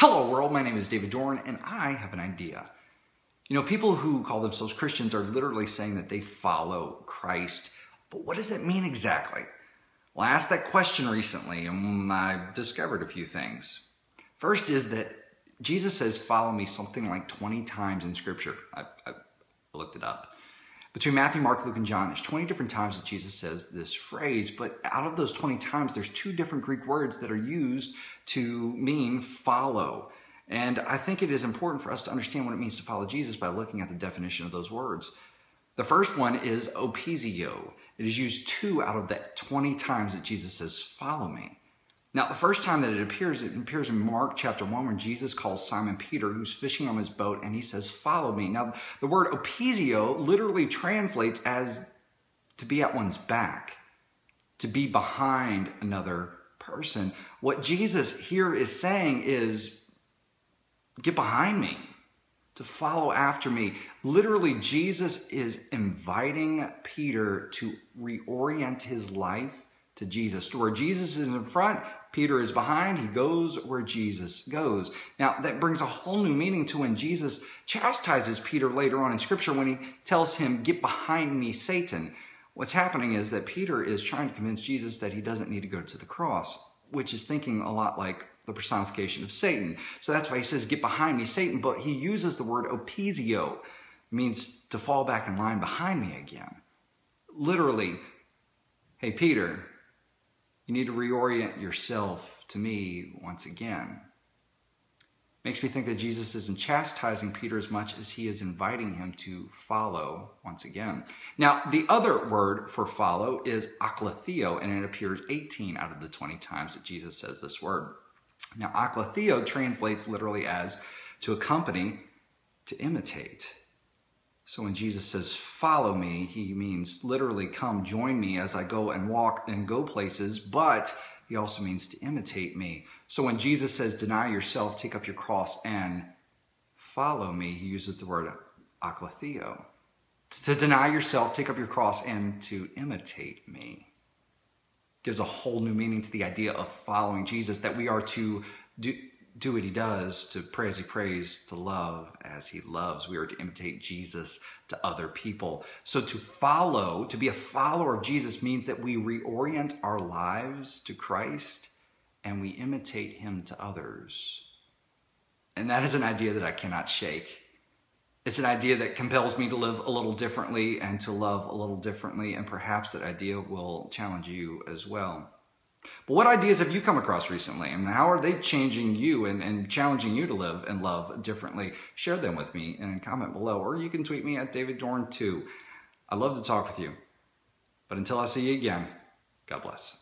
Hello world, my name is David Dorn and I have an idea. You know, people who call themselves Christians are literally saying that they follow Christ, but what does that mean exactly? Well, I asked that question recently and I discovered a few things. First is that Jesus says, follow me something like 20 times in Scripture. I looked it up. Between Matthew, Mark, Luke, and John, there's 20 different times that Jesus says this phrase, but out of those 20 times, there's two different Greek words that are used to mean follow. And I think it is important for us to understand what it means to follow Jesus by looking at the definition of those words. The first one is opizio. It is used 2 out of the 20 times that Jesus says, follow me. Now, the first time that it appears in Mark chapter 1 when Jesus calls Simon Peter, who's fishing on his boat, and he says, follow me. Now, the word opizio literally translates as to be at one's back, to be behind another person. What Jesus here is saying is, get behind me, to follow after me. Literally, Jesus is inviting Peter to reorient his life to Jesus. To where Jesus is in front, Peter is behind. He goes where Jesus goes. Now, that brings a whole new meaning to when Jesus chastises Peter later on in Scripture when he tells him, get behind me, Satan. What's happening is that Peter is trying to convince Jesus that he doesn't need to go to the cross, which is thinking a lot like the personification of Satan. So that's why he says, get behind me, Satan. But he uses the word opizio, means to fall back in line behind me again. Literally, hey, Peter, you need to reorient yourself to me once again. Makes me think that Jesus isn't chastising Peter as much as he is inviting him to follow once again. Now, the other word for follow is aklatheo, and it appears 18 out of the 20 times that Jesus says this word. Now, aklatheo translates literally as to accompany, to imitate. So when Jesus says, follow me, he means literally come join me as I go and walk and go places, but he also means to imitate me. So when Jesus says, deny yourself, take up your cross and follow me, he uses the word aklatheo. To deny yourself, take up your cross and to imitate me. Gives a whole new meaning to the idea of following Jesus, that we are to do what he does, to pray as he prays, to love as he loves. We are to imitate Jesus to other people. So to follow, to be a follower of Jesus means that we reorient our lives to Christ and we imitate him to others. And that is an idea that I cannot shake. It's an idea that compels me to live a little differently and to love a little differently, and perhaps that idea will challenge you as well. But what ideas have you come across recently, and how are they changing you and challenging you to live and love differently? Share them with me in a comment below, or you can tweet me at DavidDorn2. I'd love to talk with you. But until I see you again, God bless.